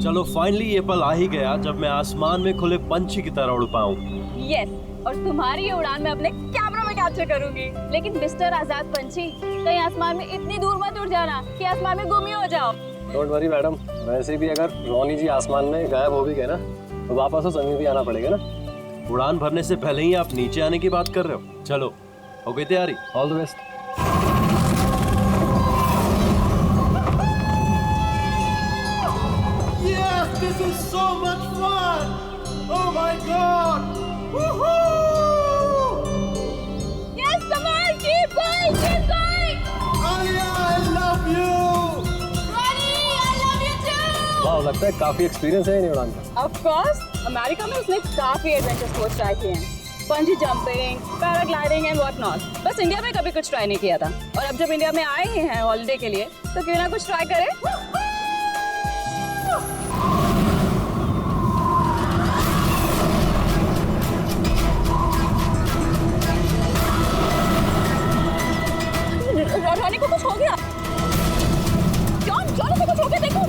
चलो फाइनली ये पल आ ही गया जब मैं आसमान में खुले पंछी की तरह उड़ पाऊं। यस, और तुम्हारी ये उड़ान मैं अपने कैमरा में कैप्चर करूंगी। लेकिन मिस्टर आजाद पंछी, कहीं आसमान में इतनी दूर मत उड़ जाना कि आसमान में गुम ही हो जाओ। डोंट वरी मैडम, वैसे भी अगर रोनी जी आसमान में गायब हो भी गए ना तो वापस तो जमीन भी आना पड़ेगा ना। उड़ान भरने से पहले ही आप नीचे आने की बात कर रहे हो। चलो, हो गई तैयारी? All the best. Yes, this is so much fun! Oh my God! Woohoo! Yes, come on, keep going, keep going! Alia, I love you! Ronnie, I love you too! वाह, लगता है काफी एक्सपीरियंस है इन उड़ान का। Of course, अमेरिका में उसने काफी एडवेंचर स्पोर्ट्स ट्राई किए हैं। पंजी jumping, paragliding and what not. बस इंडिया में कभी कुछ ट्राई नहीं किया था। और अब जब इंडिया में आए ही हैं हॉलिडे के लिए, तो क्यों ना कुछ ट्राई करें? रानी को कुछ हो गया। जॉन, जॉन को कुछ हो गया, देखो।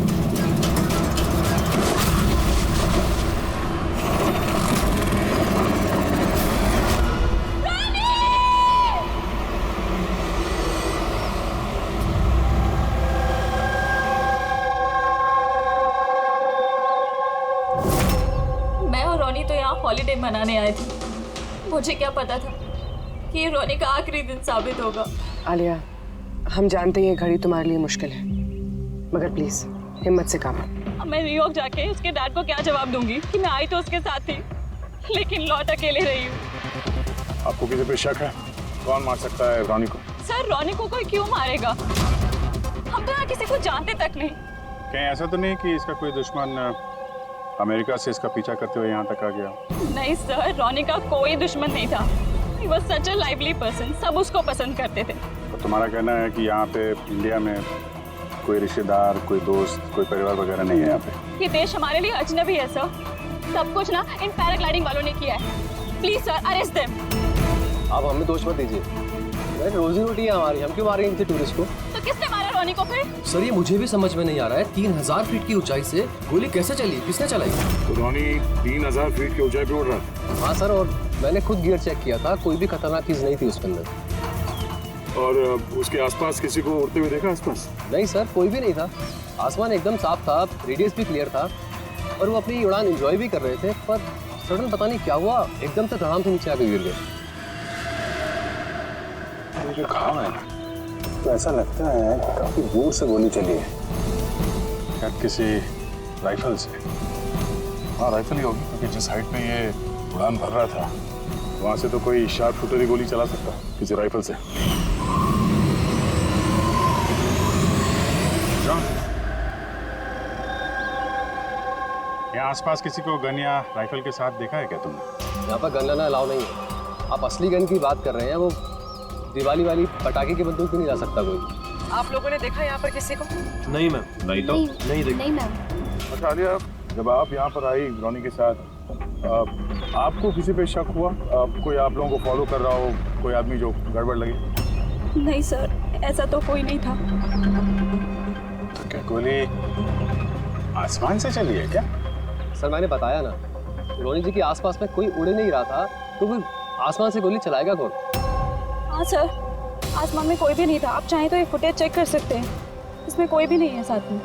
मैं और रोनी तो यहाँ हॉलिडे मनाने आए थे। मुझे क्या पता था कि ये रोनी का आखिरी दिन साबित होगा। आलिया, हम जानते हैं ये घड़ी तुम्हारे लिए मुश्किल है, मगर प्लीज हिम्मत से काम लो। अब मैं न्यूयॉर्क जाके उसके डैड को क्या जवाब दूंगी कि मैं आई तो उसके साथ थी, लेकिन लौट अकेले रही हूँ। आपको किसी पे शक है? कौन मार सकता है रोनी को? सर, रोनी को कोई क्यों मारेगा? हम तो यहाँ किसी को जानते तक नहीं। कहीं ऐसा तो नहीं कि इसका कोई दुश्मन अमेरिका से इसका पीछा करते हुए यहाँ तक आ गया? नहीं सर, रोनी का कोई दुश्मन नहीं था। He was such a lively person, सब उसको पसंद करते थे। तो तुम्हारा कहना है कि यहाँ पे इंडिया में कोई रिश्तेदार, कोई दोस्त, कोई परिवार वगैरह नहीं है यहाँ पे? ये देश हमारे लिए अजनबी है सर। सब कुछ ना इन पैराग्लाइडिंग वालों ने किया है। Please sir, arrest them. आप हमें दोष मत दीजिए, रोजी रोटी है हमारी, हम क्यों मारेंगे किसी टूरिस्ट को? तो किसने मारा रोनी को फिर? सर ये मुझे भी समझ में नहीं आ रहा है, 3000 फीट की ऊंचाई से गोली कैसे चली, किसने चलाई? तो रोनी 3000 फीट की ऊंचाई पे उड़ रहा था। हाँ सर, और मैंने खुद गियर चेक किया था, कोई भी खतरनाक चीज नहीं थी उसके अंदर। और उसके आसपास किसी को उड़ते हुए देखा आसपास? नहीं सर, कोई भी नहीं था। आसमान एकदम साफ था, रेडियस भी क्लियर था और वो अपनी उड़ान एंजॉय भी कर रहे थे, पर सडन पता नहीं क्या हुआ, एकदम से धड़ाम से नीचे आके गिर गए। जो कहा है ना, तो ऐसा लगता है कि काफी दूर से गोली चली है, शायद किसी राइफल से। हाँ, राइफल ही होगी, क्योंकि जिस हाइट पे ये उड़ान भर रहा था वहां से तो कोई शार्प शूटर ही गोली चला सकता किसी राइफल से। जॉन, यहाँ आसपास किसी को गन या राइफल के साथ देखा है क्या तुमने? यहाँ पर गन लेना अलाउ नहीं है। आप असली गन की बात कर रहे हैं, वो दिवाली वाली पटाखे की बंदूक भी नहीं ला सकता कोई। आप लोगों ने देखा यहाँ पर किसी को? नहीं मैम, नहीं तो नहीं देखा। नहीं मैम। अच्छा आलिया, जब आप यहाँ पर आई रोनी के साथ, आपको किसी पे शक हुआ? कोई आप लोगों को फॉलो कर रहा हो, कोई आदमी जो गड़बड़ लगे? नहीं सर, ऐसा तो कोई नहीं था। तो क्या गोली आसमान से चली है क्या? सर मैंने बताया ना, रोनी जी के आसपास में कोई उड़ नहीं रहा था, तो वो आसमान से गोली चलाएगा कौन? हाँ सर, आसमान में कोई भी नहीं था। आप चाहें तो ये फुटेज चेक कर सकते हैं, इसमें कोई भी नहीं है साथ में।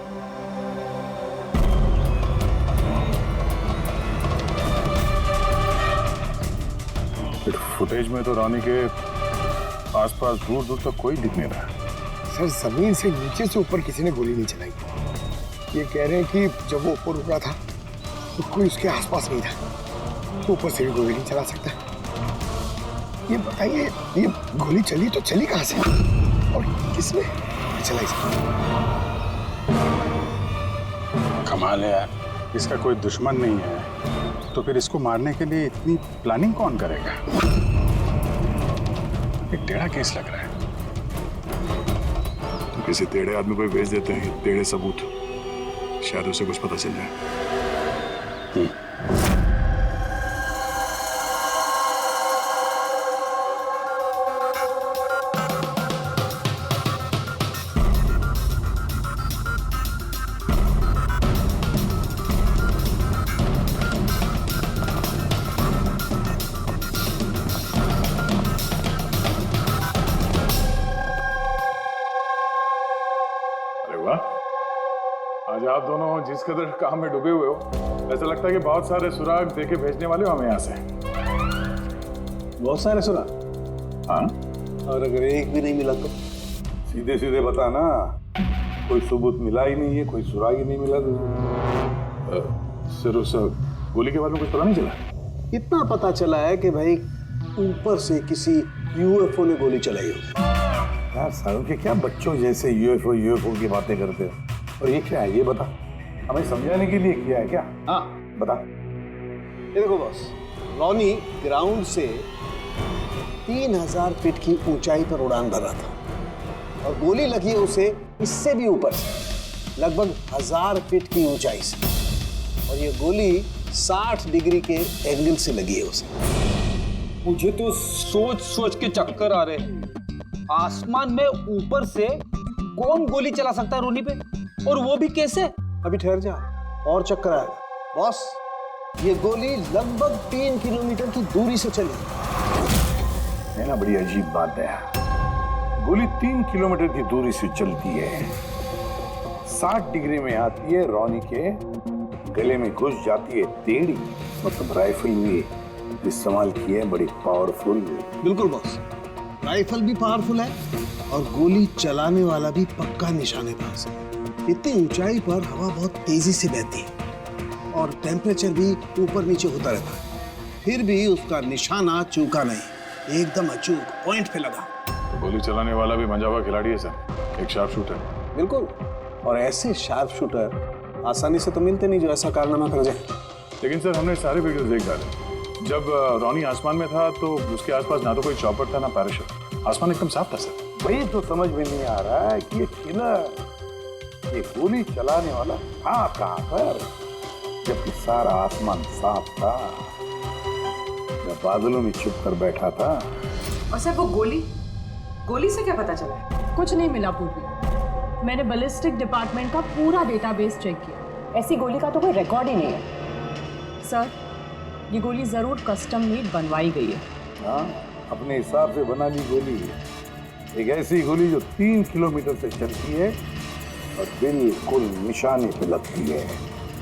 फुटेज में तो रोनी के आसपास दूर दूर तक कोई दिख नहीं रहा। सर जमीन से नीचे से ऊपर किसी ने गोली नहीं चलाई। ये कह रहे हैं कि जब वो ऊपर उड़ा था तो कोई उसके आसपास नहीं था, तो ऊपर से भी गोली नहीं चला सकता। ये बताइए, ये गोली चली तो चली कहाँ से और किसने चलाई? कमाल है यार, इसका कोई दुश्मन नहीं है तो फिर इसको मारने के लिए इतनी प्लानिंग कौन करेगा? एक टेढ़ा केस लग रहा है। तो किसी टेढ़े आदमी को भेज देते हैं टेढ़े सबूत, शायद उसे कुछ पता चल जाए। आज आप दोनों जिस कदर काम में डूबे हुए हो, ऐसा लगता है कि बहुत सारे सुराग देके भेजने वाले हो हमें यहाँ से। बहुत सारे सुना। हाँ, और अगर एक भी नहीं मिला तो? सीधे सीधे बता ना, कोई सबूत मिला ही नहीं है, कोई सुराग ही नहीं मिला सर उस गोली के बारे में कुछ पता नहीं चला? इतना पता चला है कि भाई ऊपर से किसी यूएफओ ने गोली चलाई होगी। यार सारों के क्या बच्चों जैसे यूएफओ की बातें करते हो। और ये क्या है ये बता, हमें समझाने के लिए किया है क्या? हाँ बता। ये देखो बॉस, रॉनी ग्राउंड से 3000 फीट की ऊंचाई पर उड़ान भर रहा था और गोली लगी है उसे इससे भी ऊपर से, लगभग 1000 फीट की ऊंचाई से। और ये गोली 60 डिग्री के एंगल से लगी है उसे। मुझे तो सोच सोच के चक्कर आ रहे हैं। आसमान में ऊपर से कौन गोली चला सकता है रोनी पे, और वो भी कैसे? अभी ठहर जा, और चक्कर आएगा। बॉस, ये गोली लगभग 3 किलोमीटर की दूरी से चली है ना, बड़ी अजीब बात है। गोली 3 किलोमीटर की दूरी से चलती है, 60 डिग्री में आती है, रॉनी के गले में घुस जाती है टेढ़ी। मतलब राइफल भी इस्तेमाल की है, बड़ी पावरफुल। बिल्कुल बॉस, राइफल भी पावरफुल है और गोली चलाने वाला भी पक्का निशानेबाज है। इतनी ऊंचाई पर हवा बहुत तेजी से बहती है और टेम्परेचर भी ऊपर नीचे होता रहता है, फिर भी उसका निशाना चूका नहीं, एकदम अचूक पॉइंट पे लगा। गोली चलाने वाला भी मंजावा खिलाड़ी है सर, एक शार्प शूटर। बिल्कुल, और ऐसे शार्प शूटर आसानी से तो मिलते नहीं जो ऐसा कारनामा कर जाए। लेकिन सर हमने सारे वीडियोस देख डाले। जब रॉनी आसमान में था तो उसके आसपास ना तो कोई चॉपर था ना पैराशूट, आसमान एकदम साफ था सर। वही तो समझ में नहीं आ रहा है कि ये किलर, ये गोली चलाने वाला था कहाँ पर, जबकि सारा आसमान साफ था, या बादलों में छुप कर बैठा था। और सर वो गोली से क्या पता चला? कुछ नहीं मिला पूर्वी। मैंने बैलिस्टिक डिपार्टमेंट का पूरा डेटाबेस चेक किया, ऐसी गोली का तो कोई रिकॉर्ड ही नहीं है। सर, ये गोली जरूर कस्टम मेड बनवाई गई है। हाँ, अपने हिसाब से बना ली गोली है। एक ऐसी गोली जो 3 किलोमीटर से चलती है और बिल्कुल निशाने पे लगती है।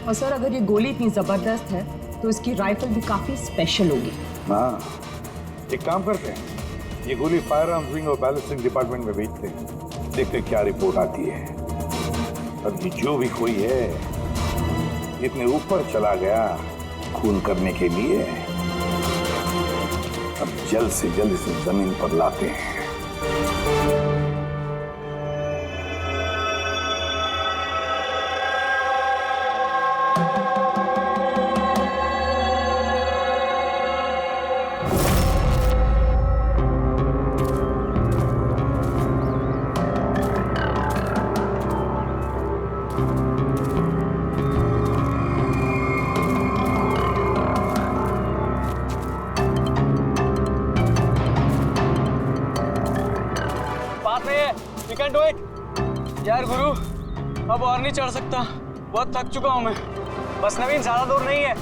और सर, अगर ये गोली इतनी जबरदस्त है तो इसकी राइफल भी काफी स्पेशल होगी। हाँ, एक काम करते हैं, ये गोली फायर आर्म्स विंग और बैलिस्टिक डिपार्टमेंट में भेजते हैं, देखते हैं क्या रिपोर्ट आती है। अब ये जो भी कोई है इतने ऊपर चला गया खून करने के लिए, अब जल्द से जल्द इसे जमीन पर लाते हैं। यार गुरु, अब और नहीं चढ़ सकता, बहुत थक चुका हूं मैं। बस नवीन, ज्यादा दूर नहीं है,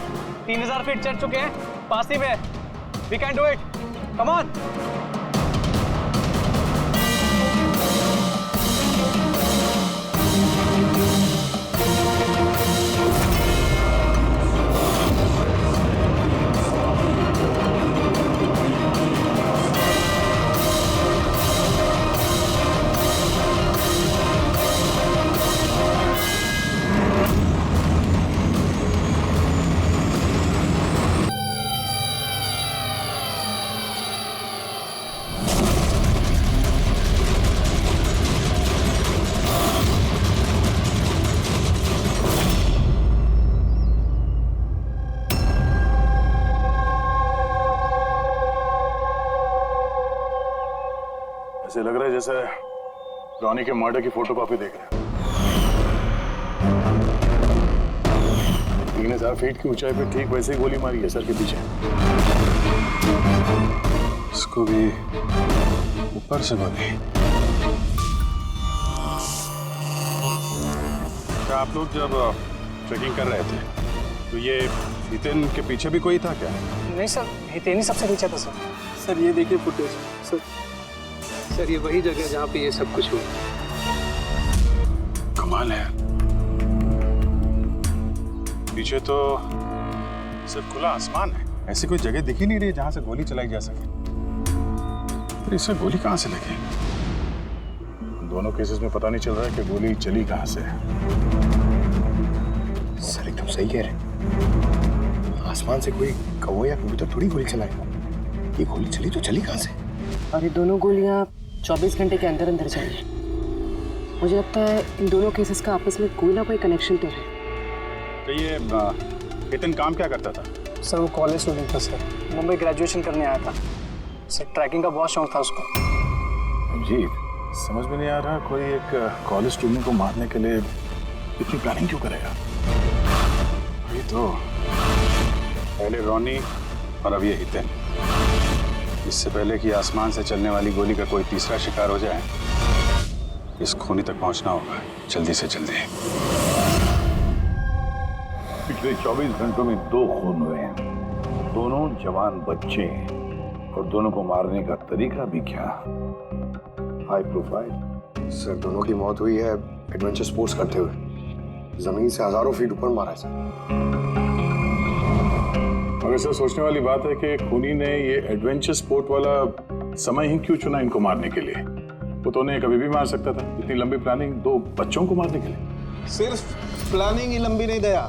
3000 फीट चढ़ चुके हैं, पास ही में। We can do it, come on. ऐसे लग रहा है जैसे रॉनी के मर्डर की फोटोकॉपी देख रहे हैं। 3000 फीट की ऊंचाई पे ठीक वैसे ही गोली मारी है सर के पीछे। इसको भी ऊपर से मारी। क्या आप लोग जब ट्रेकिंग कर रहे थे तो ये हितेन के पीछे भी कोई था क्या? नहीं सर, हितेन ही सबसे पीछे था सर। सर ये देखिए फुटेज। सर ये वही जगह है जहाँ पे ये सब कुछ हुआ। कमाल है। पीछे तो सिर्फ खुला आसमान है, ऐसी कोई जगह दिख ही नहीं रही जहां से गोली चलाई जा सके। तो इसे गोली कहां से लगी? दोनों केसेस में पता नहीं चल रहा है कि गोली चली कहां से है। सर एकदम सही कह रहे हैं, आसमान से कोई कौवा या कबूतर थोड़ी गोली चलाएगा। ये गोली चली तो चली कहां से? और ये दोनों गोलियां 24 घंटे के अंदर अंदर चली। मुझे लगता है इन दोनों केसेस का आपस में कोई ना कोई कनेक्शन तो है। तो ये केतन काम क्या करता था? सर वो कॉलेज स्टूडेंट था सर, मुंबई ग्रेजुएशन करने आया था सर। ट्रैकिंग का बहुत शौक था उसको। अजीब, समझ में नहीं आ रहा कोई एक कॉलेज स्टूडेंट को मारने के लिए इतनी प्लानिंग क्यों करेगा। ये तो पहले रॉनी और अब ये हितेन। इससे पहले कि आसमान से चलने वाली गोली का कोई तीसरा शिकार हो जाए, इस खूनी तक पहुंचना होगा जल्दी से जल्दी। पिछले 24 घंटों में 2 खून हुए हैं, दोनों जवान बच्चे हैं, और दोनों को मारने का तरीका भी क्या हाई प्रोफाइल। सर दोनों की मौत हुई है एडवेंचर स्पोर्ट्स करते हुए, जमीन से हजारों फीट ऊपर मारा है सर। मगर सर सोचने वाली बात है कि खूनी ने ये एडवेंचर स्पोर्ट वाला समय ही क्यों चुना इनको मारने के लिए? वो तो उन्हें कभी भी मार सकता था। इतनी लंबी प्लानिंग 2 बच्चों को मारने के लिए। सिर्फ प्लानिंग ही लंबी नहीं दया,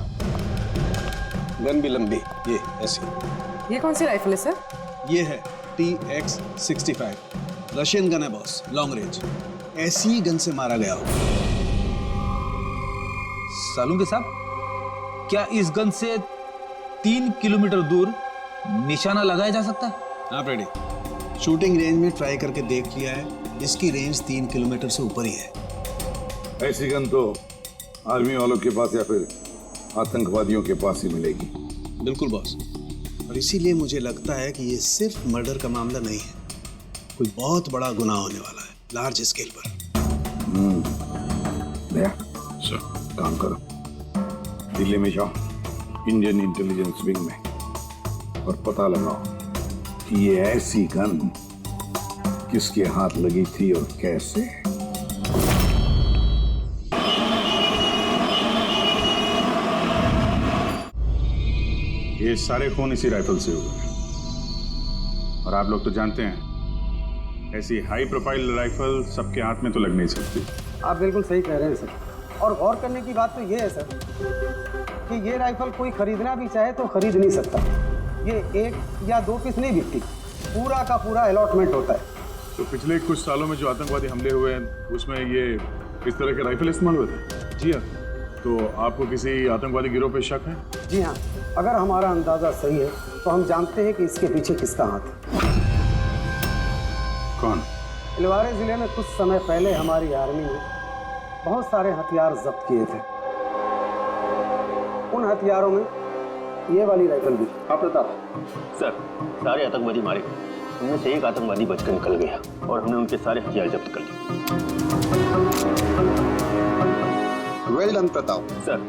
गन भी लंबी। ये ऐसी। ये कौन सी राइफल है सर? ये है TX-65, रशियन गन है बॉस, लॉन्ग रेंज। ऐसी गन से मारा गया हो। सालुंके साहब, क्या इस गन से 3 किलोमीटर दूर निशाना लगाया जा सकता है? आप रेडी? शूटिंग रेंज में ट्राई करके देख लिया है, इसकी रेंज 3 किलोमीटर से ऊपर ही है। ऐसी गन तो आर्मी वालों के पास या फिर आतंकवादियों के पास ही मिलेगी। बिल्कुल बॉस, और इसीलिए मुझे लगता है कि ये सिर्फ मर्डर का मामला नहीं है, कोई बहुत बड़ा गुनाह होने वाला है, लार्ज स्केल पर। दया, सर काम करो, दिल्ली में जाओ इंडियन इंटेलिजेंस विंग में, और पता लगाओ कि ये ऐसी गन किसके हाथ लगी थी और कैसे। ये सारे खून इसी राइफल से हुए, और आप लोग तो जानते हैं ऐसी हाई प्रोफाइल राइफल सबके हाथ में तो लग नहीं सकती। आप बिल्कुल सही कह रहे हैं सर। और गौर करने की बात तो ये है सर कि ये राइफल कोई खरीदना भी चाहे तो खरीद नहीं सकता। ये 1 या 2 पीस नहीं बिकती, पूरा का पूरा अलॉटमेंट होता है। तो पिछले कुछ सालों में जो आतंकवादी हमले हुए हैं उसमें ये इस तरह के राइफल इस्तेमाल हुए थे? जी हाँ। तो आपको किसी आतंकवादी गिरोह पे शक है? जी हाँ, अगर हमारा अंदाजा सही है तो हम जानते हैं कि इसके पीछे किसका हाथ है। कौन? इलवारे जिले में कुछ समय पहले हमारी आर्मी ने बहुत सारे हथियार जब्त किए थे। उन हथियारों में ये वाली राइफल भी। आप प्रताप सर, सारे आतंकवादी मारे गए, उनमें से एक आतंकवादी बचकर निकल गया और हमने उनके सारे हथियार जब्त कर लिए। Well done Pratap sir.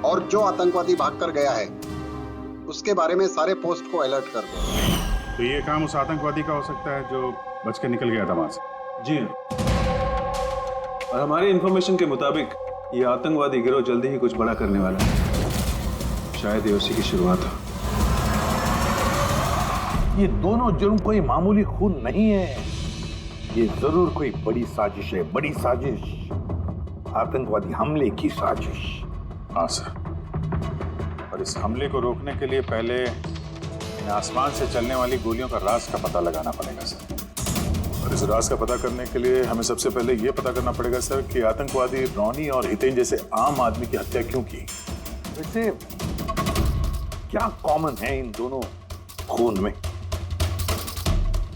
और जो आतंकवादी भागकर गया है उसके बारे में सारे पोस्ट को अलर्ट कर दो। तो ये काम उस आतंकवादी का हो सकता है जो बचकर निकल गया था वहां से? जी हाँ, और हमारी इंफॉर्मेशन के मुताबिक ये आतंकवादी गिरोह जल्दी ही कुछ बड़ा करने वाला है। शायद ये उसी की शुरुआत हो। ये दोनों जुर्म कोई मामूली खून नहीं है, ये जरूर कोई बड़ी साजिश है, बड़ी साजिश, आतंकवादी हमले की साजिश। हाँ सर, और इस हमले को रोकने के लिए पहले इन आसमान से चलने वाली गोलियों का राज का पता लगाना पड़ेगा सर। और इस राज का पता करने के लिए हमें सबसे पहले ये पता करना पड़ेगा सर कि आतंकवादी रॉनी और हितेन जैसे आम आदमी की हत्या क्यों की। वैसे क्या कॉमन है इन दोनों खून में?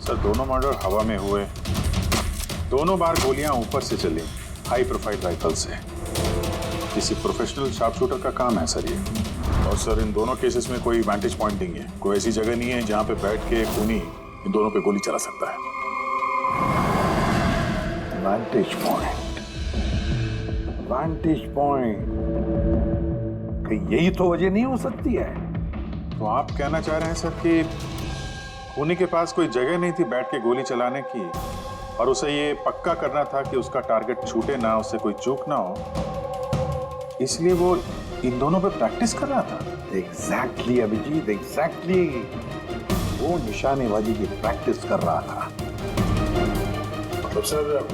सर दोनों मर्डर हवा में हुए, दोनों बार गोलियां ऊपर से चली, हाई प्रोफाइल राइफल से। किसी प्रोफेशनल शार्प शूटर का काम है सर ये। और सर इन दोनों केसेस में कोई वैंटेज पॉइंट नहीं है, कोई ऐसी जगह नहीं है जहां पे बैठ के खूनी इन दोनों पे गोली चला सकता है। वैंटेज पॉइंट, वैंटेज पॉइंट, यही तो वजह नहीं हो सकती है? तो आप कहना चाह रहे हैं सर कि खूनी के पास कोई जगह नहीं थी बैठ के गोली चलाने की, और उसे ये पक्का करना था कि उसका टारगेट छूटे ना, उससे कोई चूक ना हो, इसलिए वो इन दोनों पे प्रैक्टिस कर रहा था। Exactly Abhijit, exactly. वो निशानेबाजी की प्रैक्टिस कर रहा था। मतलब सर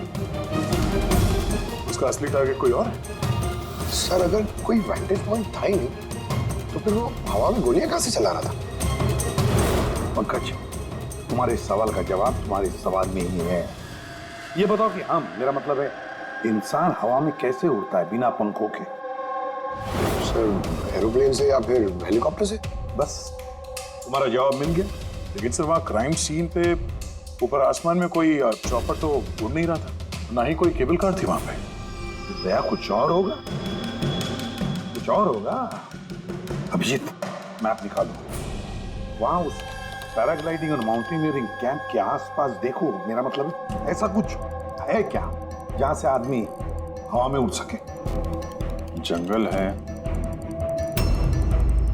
उसका असली टारगेट कोई और है? सर अगर कोई वैंटेज पॉइंट था ही नहीं तो फिर वो हवा में गोलियां कहां से चला रहा था? पंकज, तुम्हारे सवाल का जवाब तुम्हारे सवाल में ही है। ये बताओ कि हाँ, मेरा मतलब है इंसान हवा में कैसे उड़ता है बिना पंखों के? सर एरोप्लेन से या फिर हेलीकॉप्टर से? बस तुम्हारा जवाब मिल गया। लेकिन सर वहाँ क्राइम सीन पे ऊपर आसमान में कोई चॉपर तो उड़ नहीं रहा था, ना ही कोई केबल कार थी वहां पे। दया कुछ और होगा, कुछ और होगा। अभिजीत, मैप निकालो। वहां उस पैराग्लाइडिंग और माउंटेनियरिंग कैंप के आसपास देखो। मेरा मतलब ऐसा कुछ है क्या जहां से आदमी हवा में उड़ सके? जंगल है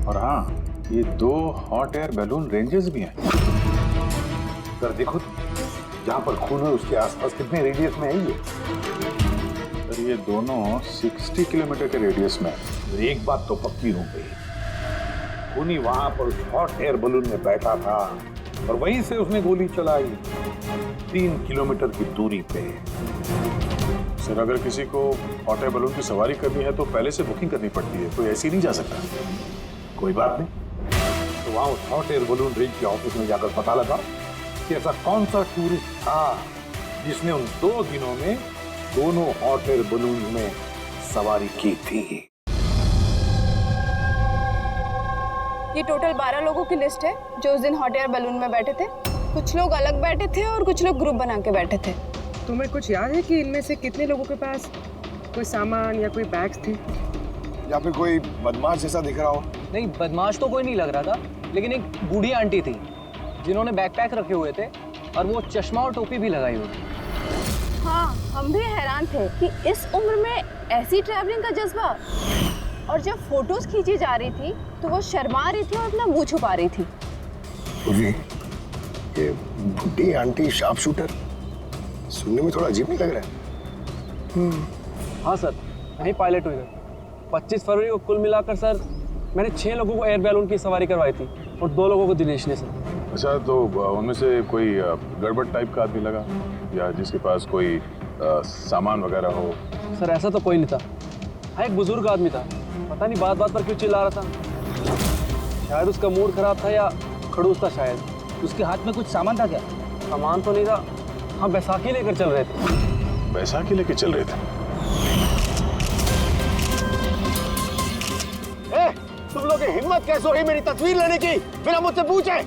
और हाँ, ये 2 हॉट एयर बैलून रेंजेस भी हैं। सर देखो जहां पर खून है उसके आसपास कितने रेडियस में है ये? सर ये दोनों 60 किलोमीटर के रेडियस में है। एक बात तो पक्की हो गई, खूनी वहां पर उस हॉट एयर बलून में बैठा था और वहीं से उसने गोली चलाई 3 किलोमीटर की दूरी पे। सर अगर किसी को हॉट एयर बैलून की सवारी करनी है तो पहले से बुकिंग करनी पड़ती है, कोई ऐसे ही नहीं जा सकता। कोई बात नहीं, तो वहां उस हॉट एयर बलून रेंज के ऑफिस में जाकर पता लगा कि ऐसा कौन सा टूरिस्ट था जिसने उन 2 दिनों में दोनों हॉट एयर बलून में सवारी की थी। ये टोटल 12 लोगों की लिस्ट है जो उस दिन हॉट एयर बैलून में बैठे थे। कुछ लोग अलग बैठे थे और कुछ लोग ग्रुप बना के बैठे थे। तुम्हें कुछ याद है कि इनमें से कितने लोगों के पास कोई सामान या कोई बैग्स थे? या फिर कोई बदमाश जैसा दिख रहा हो? नहीं, बदमाश तो कोई नहीं लग रहा था, लेकिन एक बूढ़ी आंटी थी जिन्होंने बैकपैक रखे हुए थे और वो चश्मा और टोपी भी लगाई हुई थी। हाँ, हम भी हैरान थे कि इस उम्र में ऐसी ट्रैवलिंग का जज्बा। और जब फोटोज खींची जा रही थी तो वो शर्मा रही थी और अपना मुंह छुपा रही थी। ये बुढ़ी आंटी शार्प शूटर, सुनने में थोड़ा अजीब नहीं लग रहा है? हाँ सर, मैं ही पायलट हुई थी। 25 फरवरी को कुल मिलाकर सर मैंने 6 लोगों को एयर बैलून की सवारी करवाई थी और 2 लोगों को दिनेश ने सर। अच्छा, तो उनमें से कोई गड़बड़ टाइप का आदमी लगा या जिसके पास कोई सामान वगैरह हो? सर ऐसा तो कोई नहीं था। हाँ, एक बुजुर्ग आदमी था, पता नहीं बात बात पर क्यों चिल्ला रहा था। शायद उसका मूड खराब था या खड़ूस था शायद। उसके हाथ में कुछ सामान था क्या? सामान तो नहीं था। हाँ, बैसाखी लेकर चल रहे थे। बैसाखी लेके चल रहे थे? तुम लोग की हिम्मत कैसे हुई मेरी तस्वीर लेने की बिना मुझसे पूछे?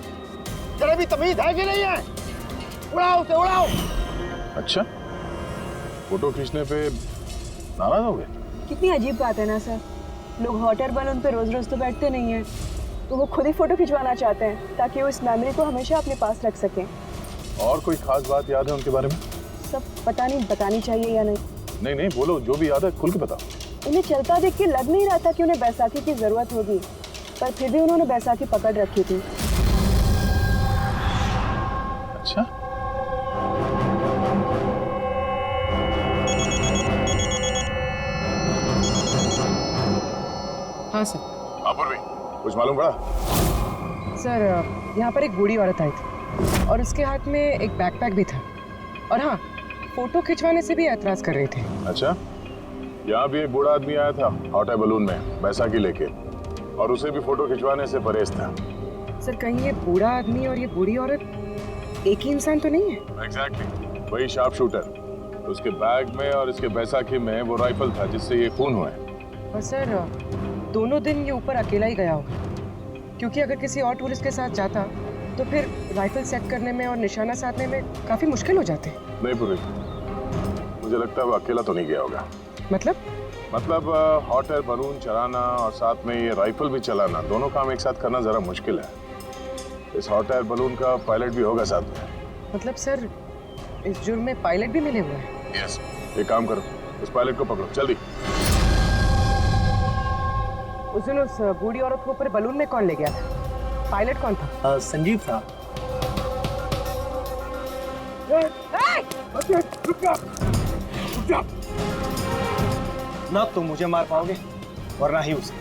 जरा भी तमीज है कि नहीं है? उड़ाओ उसे, उड़ाओ। अच्छा, फोटो खींचने पे नाराज हो गए? कितनी अजीब बात है ना सर। लोग हॉट एयर बैलून पे रोज रोज तो बैठते नहीं हैं, तो वो खुद ही फोटो खिंचवाना चाहते हैं ताकि वो इस मेमोरी को हमेशा अपने पास रख सकें। और कोई खास बात याद है उनके बारे में? सब पता नहीं बतानी चाहिए या नहीं। नहीं नहीं, बोलो, जो भी याद है खुल के बताओ। उन्हें चलता देख के लग नहीं रहा था कि उन्हें बैसाखी की जरूरत होगी, पर फिर भी उन्होंने बैसाखी पकड़ रखी थी। अच्छा, हाँ सर। अपूर्वी, कुछ मालूम पड़ा? सर यहाँ पर एक बूढ़ी औरत आई थी और उसके हाथ में एक बैकपैक भी था। और हाँ, फोटो खिंचवाने से भी ऐतराज कर रही थी। अच्छा, यहाँ भी एक बूढ़ा आदमी आया था हॉट एयर बलून में बैसाखी लेके, और उसे भी फोटो खिंचवाने से परहेज था। सर कहीं ये बूढ़ा आदमी और ये बूढ़ी औरत एक ही इंसान तो नहीं है? एग्जैक्टली, वही शार्प शूटर। उसके बैग में और इसके बैसाखी में वो राइफल था जिससे ये खून हुए। और सर दोनों दिन ये ऊपर अकेला ही गया होगा, क्योंकि अगर किसी और टूरिस्ट के साथ जाता तो फिर राइफल सेट करने में और निशाना साधने में काफी मुश्किल हो जाते। नहीं पूरी, मुझे लगता है वो अकेला तो नहीं गया होगा। मतलब हॉट एयर बलून चलाना और साथ में ये राइफल भी चलाना, दोनों काम एक साथ करना जरा मुश्किल है। इस हॉट एयर बलून का पायलट भी होगा साथ में। मतलब सर इस जुर्म में पायलट भी मिले हुए हैं? यस, एक काम करो, उस पायलट को पकड़ो जल्दी। उस दिन उस बूढ़ी औरत को ऊपर बलून में कौन ले गया था? पायलट कौन था? संजीव था। ना तुम मुझे मार पाओगे वरना ही उसे।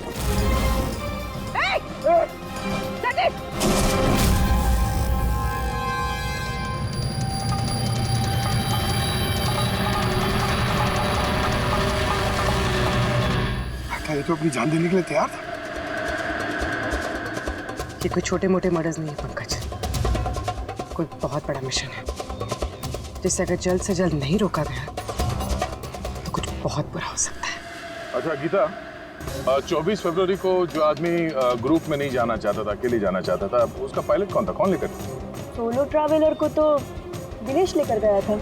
ये तो अपनी जान देने के लिए तैयार था। ये कोई छोटे मोटे मर्डर्स नहीं है पंकज, कोई बहुत बड़ा मिशन है जिसे अगर जल्द से जल्द नहीं रोका गया तो कुछ बहुत बुरा हो सकता है। अच्छा गीता, 24 फरवरी को जो आदमी ग्रुप में नहीं जाना चाहता था, अकेले जाना चाहता था, उसका पायलट कौन था? कौन लेकर? सोलो ट्रैवलर को तो दिनेश लेकर गया था।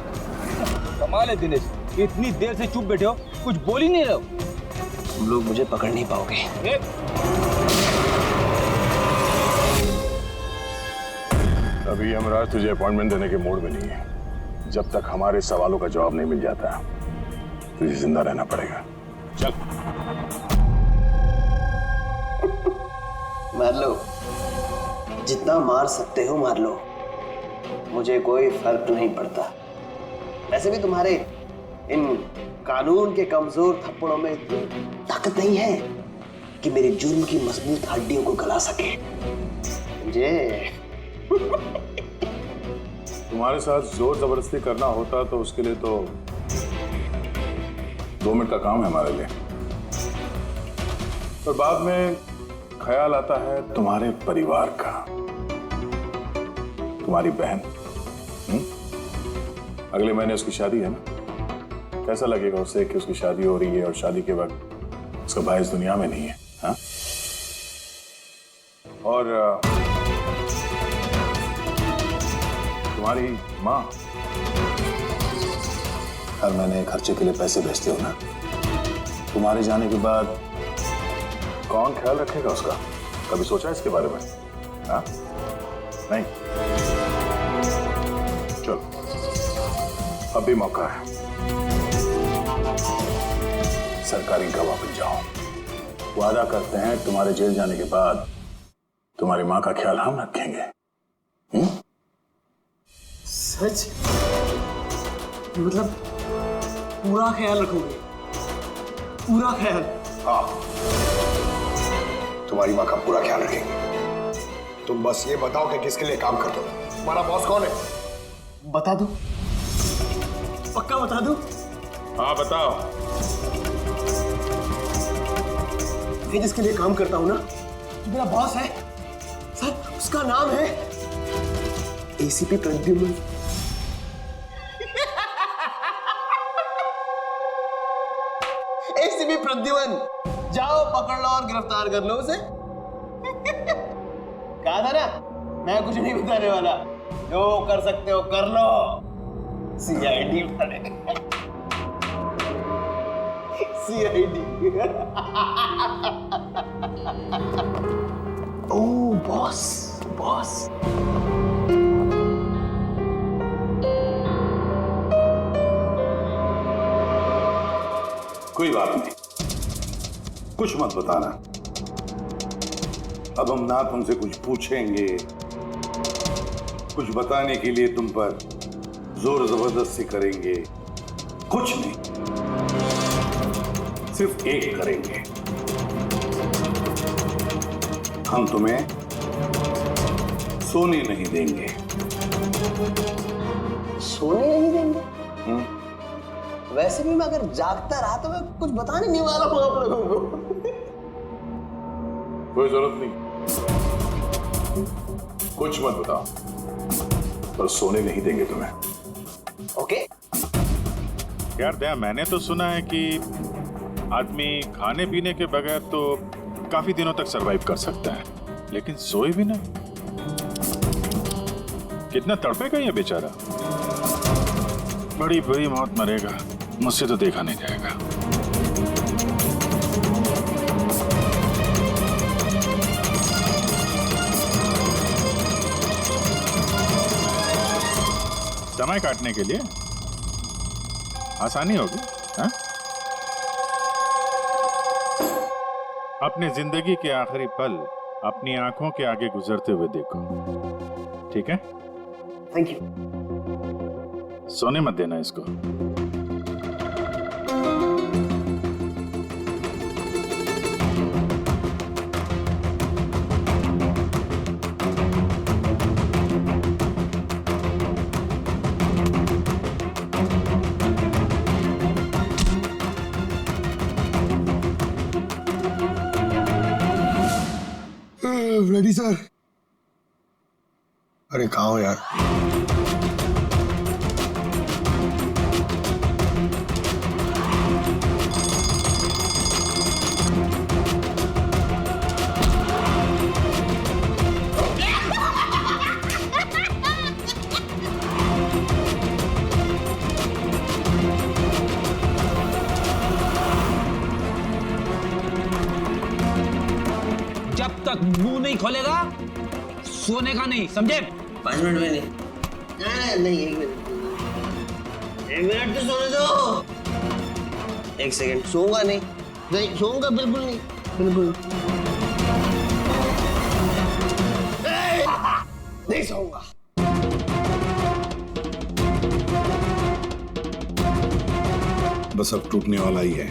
कमाल है दिनेश, इतनी देर से चुप बैठे हो, कुछ बोल ही नहीं रहे हो। तुम लोग मुझे पकड़ नहीं पाओगे। अभी यमराज तुझे अपॉइंटमेंट देने के मूड में नहीं है। जब तक हमारे सवालों का जवाब नहीं मिल जाता तुझे जिंदा रहना पड़ेगा। चल। मार लो, जितना मार सकते हो मार लो, मुझे कोई फर्क नहीं पड़ता। वैसे भी तुम्हारे इन कानून के कमजोर थप्पड़ों में इतनी ताकत नहीं है कि मेरे जुर्म की मजबूत हड्डियों को गला सके। मुझे तुम्हारे साथ जोर जबरदस्ती करना होता तो उसके लिए तो 2 मिनट का काम है हमारे लिए, पर बाद में ख्याल आता है तुम्हारे परिवार का, तुम्हारी बहन। अगले महीने उसकी शादी है ना, कैसा लगेगा उसे कि उसकी शादी हो रही है और शादी के वक्त उसका भाई इस दुनिया में नहीं है, हाँ? और तुम्हारी माँ, हर महीने खर्चे के लिए पैसे भेजते हो ना, तुम्हारे जाने के बाद कौन ख्याल रखेगा उसका? कभी सोचा है इसके बारे में? हाँ? नहीं? चलो, अब भी मौका है, सरकारी गवाह बन जाओ। वादा करते हैं तुम्हारे जेल जाने के बाद तुम्हारी माँ का ख्याल हम रखेंगे। सच? मतलब पूरा ख्याल रखोगे? पूरा ख्याल? हाँ, तुम्हारी माँ का पूरा ख्याल रखेंगे। तुम बस ये बताओ कि किसके लिए काम करते हो? तुम्हारा बॉस कौन है? बता दो, पक्का बता दो? हाँ बताओ। मैं जिसके लिए काम करता हूं ना, मेरा बॉस है सर, उसका नाम है एसीपी प्रद्युम्न। एसीपी प्रद्युम्न, जाओ पकड़ लो और गिरफ्तार कर लो उसे। कहा था ना, मैं कुछ नहीं बताने वाला, जो कर सकते हो कर लो। CID CID. Oh boss, boss. कोई बात नहीं, कुछ मत बताना। अब हम ना तुमसे कुछ पूछेंगे, कुछ बताने के लिए तुम पर जोर जबरदस्ती करेंगे, कुछ नहीं, सिर्फ एक करेंगे, हम तुम्हें सोने नहीं देंगे। सोने नहीं देंगे? वैसे भी मैं अगर जागता रहा तो मैं कुछ बताने नहीं वाला हूं आप लोगों को। कोई जरूरत नहीं, कुछ मत बताओ, पर सोने नहीं देंगे तुम्हें। ओके? यार दया, मैंने तो सुना है कि आदमी खाने पीने के बगैर तो काफी दिनों तक सरवाइव कर सकता है, लेकिन सोए भी नहीं। कितना तड़पेगा ये बेचारा, बड़ी बुरी मौत मरेगा, मुझसे तो देखा नहीं जाएगा। समय काटने के लिए आसानी होगी, हाँ? अपने जिंदगी के आखिरी पल अपनी आंखों के आगे गुजरते हुए देखो, ठीक है? Thank you. सोने मत देना इसको। Ready sir. अरे कहाँ हो यार? जब तक मुंह नहीं खोलेगा सोने का नहीं, समझे? 5 मिनट में नहीं। नहीं 1 मिनट। 1 मिनट तो सोने दो। 1 सेकंड। सोऊंगा नहीं। नहीं सोऊंगा बिल्कुल नहीं। बिल्कुल नहीं सोऊंगा। बस अब टूटने वाला ही है।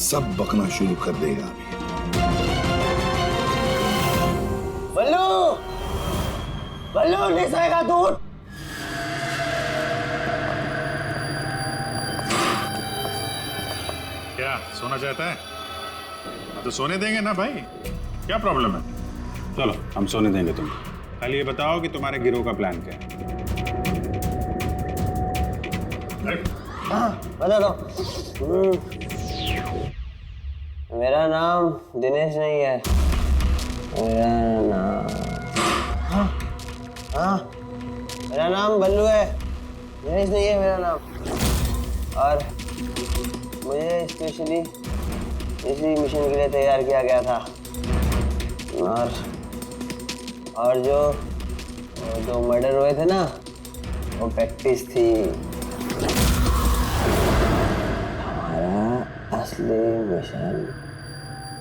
सब बकना शुरू कर देगा अभी। बल्लू, बल्लू नहीं सोएगा तू। क्या सोना चाहता है? तो सोने देंगे ना भाई, क्या प्रॉब्लम है? चलो हम सोने देंगे तुमको। खाली ये बताओ कि तुम्हारे गिरोह का प्लान क्या है? हाँ बता दो। मेरा नाम दिनेश नहीं है। मेरा नाम मेरा नाम बल्लू है। दिनेश नहीं है मेरा नाम। और मुझे स्पेशली इसी मिशन के लिए तैयार किया गया था। और जो मर्डर हुए थे ना, वो प्रैक्टिस थी। हमारा असली मिशन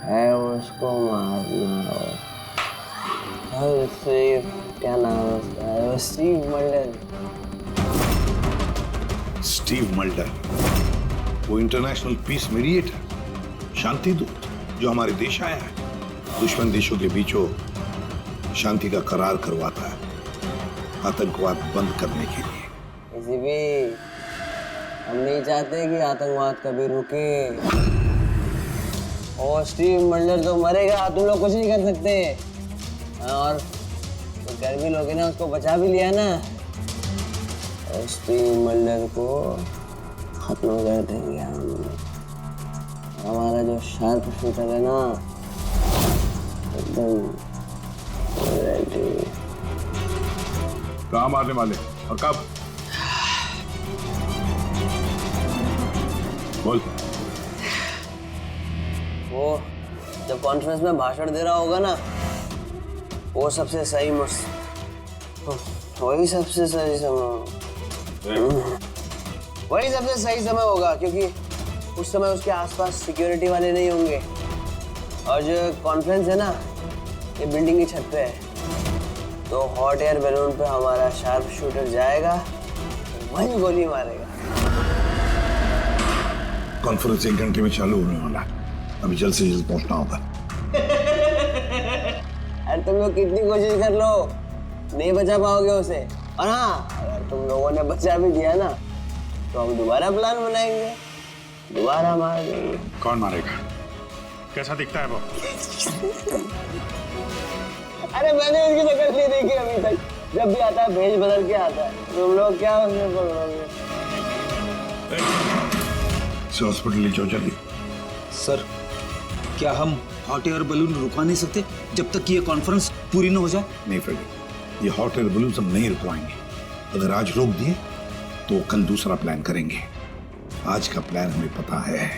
है उसको मारना। और स्टीव, क्या नाम है उसका? Steve Mulder. स्टीव मल्डर, वो इंटरनेशनल पीस मीडिएटर, शांति दूत जो हमारे देश आया है, दुश्मन देशों के बीचों शांति का करार करवाता है, आतंकवाद बंद करने के लिए। किसी भी हम नहीं चाहते कि आतंकवाद कभी रुके। और स्टीव मल्डर तो मरेगा, तुम लोग कुछ नहीं कर सकते। और तो कर भी लोगे ना, उसको बचा भी लिया ना, और स्टीव मल्डर को खत्म कर देंगे हम। हमारा जो शार्प शूटर है ना, एकदम रेडी। कहाँ मारने वाले और कब? बोल। वो जब कॉन्फ्रेंस में भाषण दे रहा होगा ना, वो सबसे सही वही सबसे सही समय होगा, क्योंकि उस समय उसके आसपास सिक्योरिटी वाले नहीं होंगे। और जो कॉन्फ्रेंस है ना, ये बिल्डिंग की छत पे है, तो हॉट एयर बैलून पे हमारा शार्प शूटर जाएगा, वही गोली मारेगा। कॉन्फ्रेंस 1 घंटे में चालू होने वाला है, अभी जल्द से जल्द पहुंचना होगा। अरे तुम लोग कितनी कोशिश कर लो, नहीं बचा पाओगे उसे। और हाँ, अगर तुम लोगों ने बचा भी दिया ना, तो हम दोबारा प्लान बनाएंगे, दोबारा मार देंगे। कौन मारेगा? कैसा दिखता है वो? अरे मैंने इसकी शक्ल नहीं देखी अभी तक। जब भी आता है भेज बदल के आता है। तुम लोग क्या उसमें पकड़ोगे? हॉस्पिटल ले जाओ जल्दी। सर, क्या हम हॉट एयर बलून रुकवा नहीं सकते जब तक कि ये कॉन्फ्रेंस पूरी न हो जाए? नहीं फ्रेडी, ये हॉट एयर बलून हम नहीं रुकवाएंगे। अगर आज रोक दिए तो कल दूसरा प्लान करेंगे। आज का प्लान हमें पता है,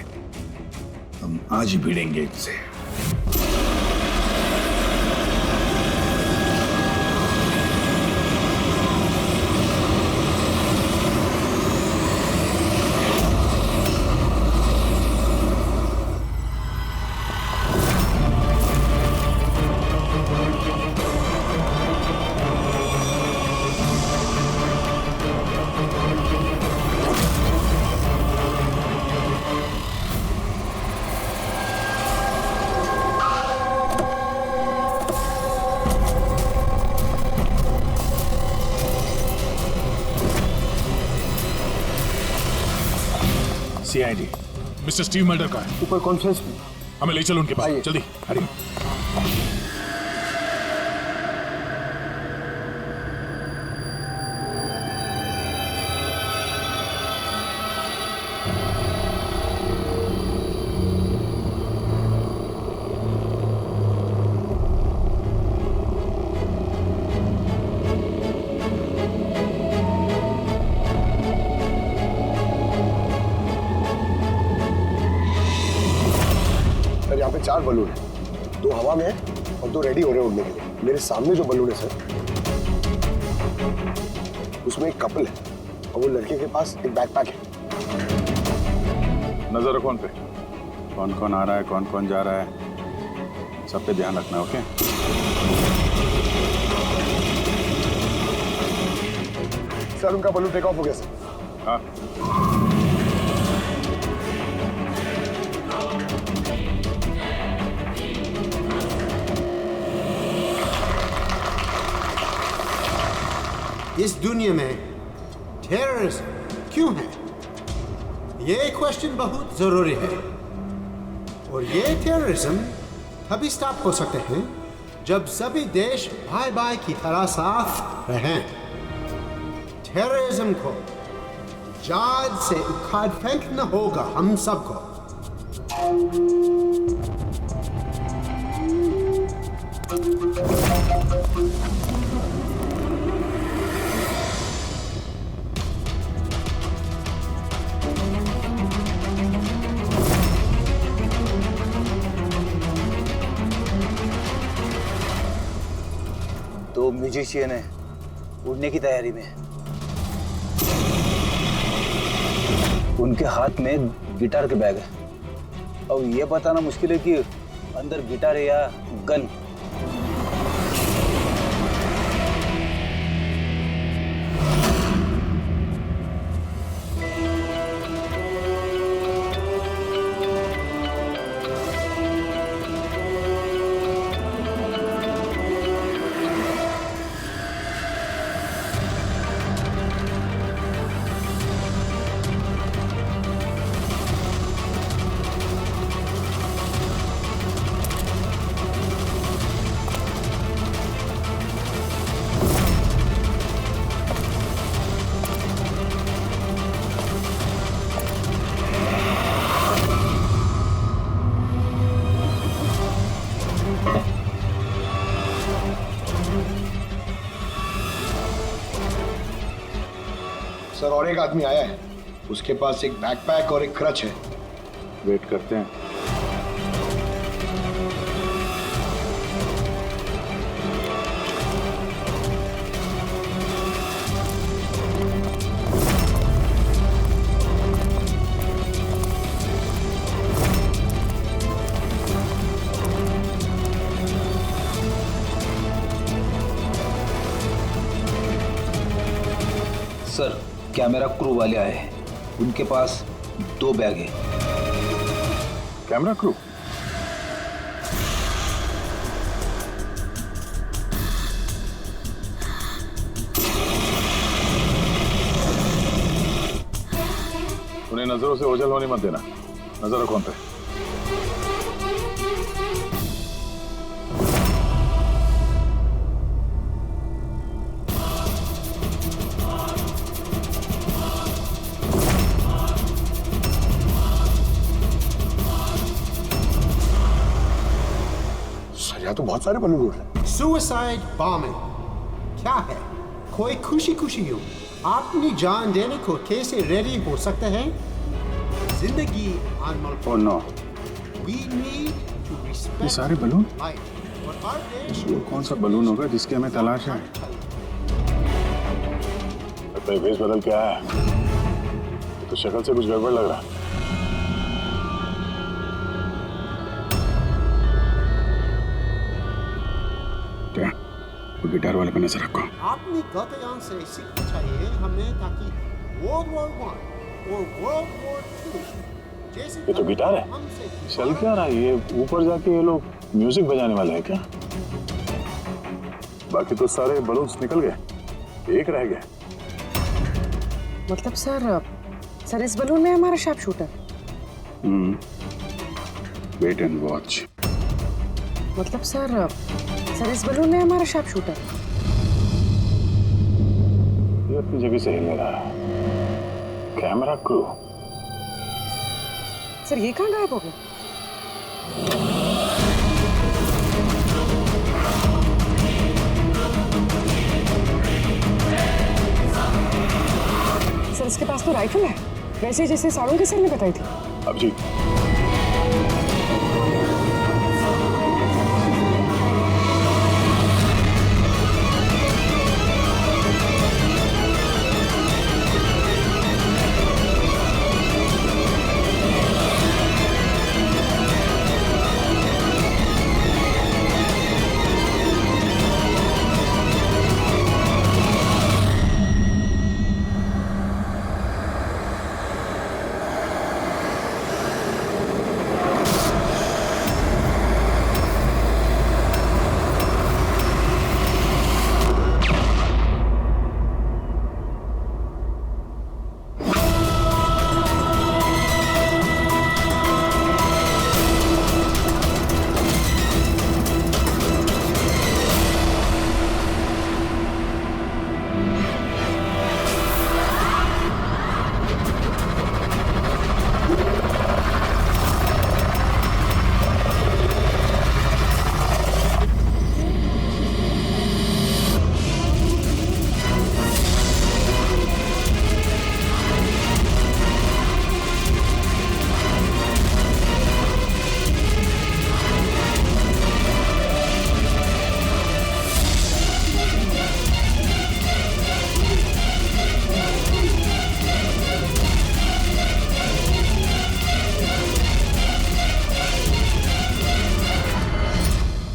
हम आज ही भिड़ेंगे इनसे। CID, मिस्टर स्टीव मर्डर का है। ऊपर कॉन्फ्रेंस में। हमें ले चलो उनके पास, जल्दी हरी। यहाँ पे 4 बलून है, 2 हवा में है और 2 रेडी हो रहे हैं उड़ने के लिए। मेरे सामने जो बलून है सर, उसमें एक कपल है और वो लड़के के पास एक बैकपैक है। नजर रखो उन पे, कौन कौन आ रहा है, कौन कौन जा रहा है, सब पे ध्यान रखना। ओके सर, उनका बलून टेक ऑफ हो गया सर। हाँ इस दुनिया में टेररिज्म क्यों है? ये क्वेश्चन बहुत जरूरी है। और ये टेररिज्म तभी स्टॉप हो सकते हैं जब सभी देश भाई भाई की तरह साथ रहें। टेररिज्म को जड़ से उखाड़ फेंकना होगा हम सबको। तो म्यूजिशियन है, उड़ने की तैयारी में है। उनके हाथ में गिटार के बैग है। अब ये बताना मुश्किल है कि अंदर गिटार है या गन। सर, और एक आदमी आया है, उसके पास एक बैकपैक और एक क्रच है। वेट करते हैं। सर, कैमरा क्रू वाले आए हैं, उनके पास 2 बैग है। Camera crew? उन्हें नजरों से ओझल होने मत देना। नजर रखो उन पे। यहाँ तो बहुत सारे बलून उड़ रहे हैं। सुसाइड बॉम्बिंग क्या है? कोई खुशी खुशी हो अपनी जान देने को कैसे रेडी हो सकते हैं? जिंदगी अनमोल। Oh no. We need to respect ये सारे बलून? life. और हर देश वो कौन सा बलून होगा जिसकी हमें तलाश है? लगता है वेश बदल के आया है। तो शक्ल से कुछ गड़बड़ लग रहा है। गिटार वाले पे नजर रखो। अपनी गलतियों से सीखना चाहिए हमें, ताकि World War I और World War II जैसे ये तो गिटार है। चल क्या रहा है ये? ऊपर जाके ये लोग म्यूजिक बजाने वाले हैं क्या? बाकी तो सारे बलून्स निकल गए, एक रह गया। मतलब सर इस बलून में हमारा sharp shooter. Wait and watch. मतलब सर इस बलून में हमारा शार्प शूटर ये अपनी जगह से हिल रहा है। Camera crew. सर ये कहाँ गायब हो गए? सर इसके पास तो राइफल है, वैसे जैसे साड़ू के सर ने बताई थी। Abhijit,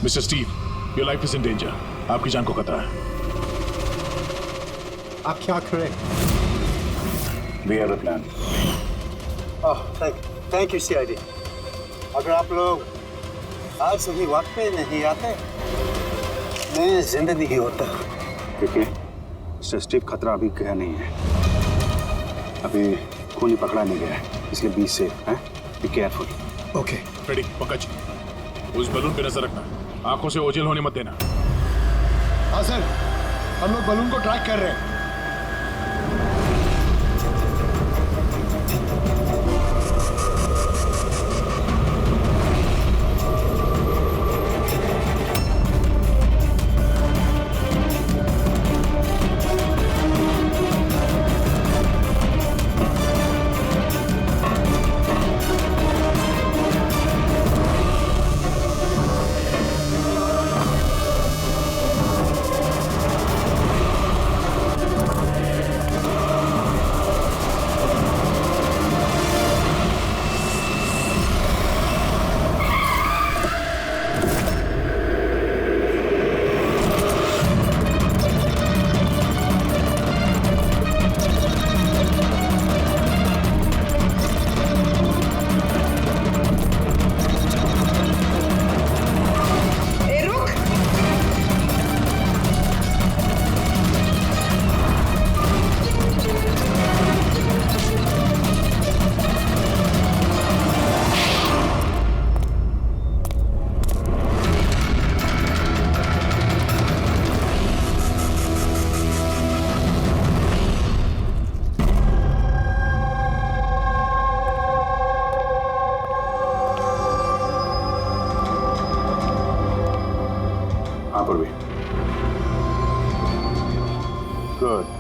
mister Steve, your life is in danger. आपकी जान को खतरा है। आप क्या करें? We have a plan. Thank you CID. अगर आप लोग आज सही वक्त पे नहीं आते, मैं जिंदा नहीं होता। देखिए मिस्टर स्टीव, खतरा अभी गया नहीं है। अभी खूनी पकड़ा नहीं गया है, इसलिए बी सेफ है। Be careful. Okay. Freddy, Pankaj, उस बलून पे नजर रखना, आंखों से ओझल होने मत देना। हाँ सर, हम लोग बलून को ट्रैक कर रहे हैं।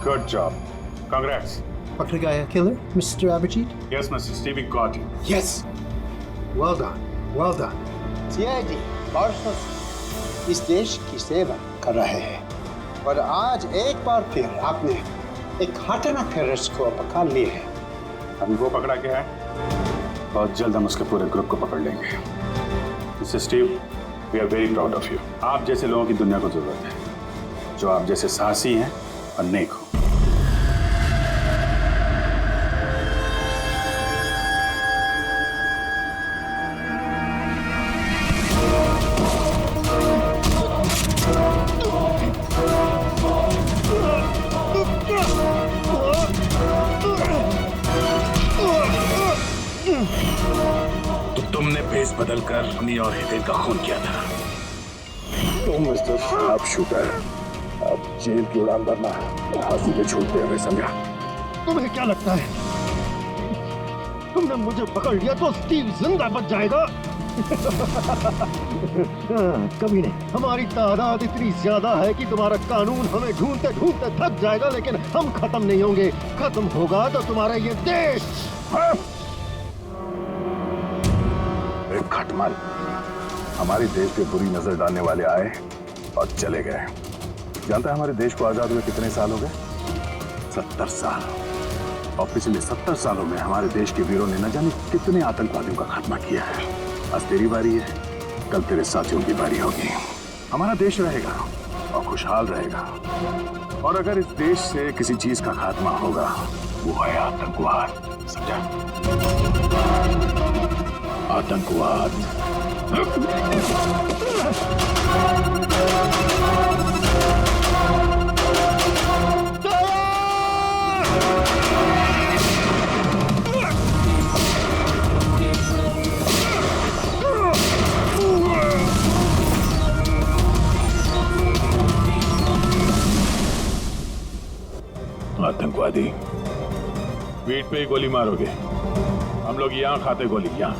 Good job. Congrats. पकड़ गया killer, Mr. Abhijit? Yes, Mr. Steve, we got you. Yes. Well done. Well done. CID बरसों इस देश की सेवा कर रहे हैं और आज एक बार फिर आपने एक खतरनाक टेररिस्ट को पकड़ लिए है। अभी वो पकड़ा गया है, बहुत जल्द हम उसके पूरे ग्रुप को पकड़ लेंगे। Mister Steve, we are very proud of you. आप जैसे लोगों की दुनिया को जरूरत है, जो आप जैसे साहसी हैं और नेक हो। Oh! भेस बदलकर अपनी और हितेन का खून किया था। तो मिस्टर शार्प शूटर, अब जेल की उड़ान भरना फांसी पे छोड़ते हमें समझा? तुम्हें क्या लगता है तुमने मुझे पकड़ लिया तो स्टीव जिंदा बच जाएगा? कभी नहीं। हमारी तादाद इतनी ज्यादा है कि तुम्हारा कानून हमें ढूंढते ढूंढते थक जाएगा, लेकिन हम खत्म नहीं होंगे। खत्म होगा तो तुम्हारा ये देश। एक खटमल हमारे देश पे बुरी नजर डालने वाले आए और चले गए। जानता है हमारे देश को आजाद हुए कितने साल हो गए? 70 साल। और पिछले 70 सालों में हमारे देश के वीरों ने न जाने कितने आतंकवादियों का खात्मा किया है। आज तेरी बारी है, कल तेरे साथियों की बारी होगी। हमारा देश रहेगा और खुशहाल रहेगा, और अगर इस देश से किसी चीज का खात्मा होगा वो है आतंकवाद। समझा? आतंकवाद। आतंकवादी पीठ पे ही गोली मारोगे? हम लोग यहाँ खाते गोली, यहाँ।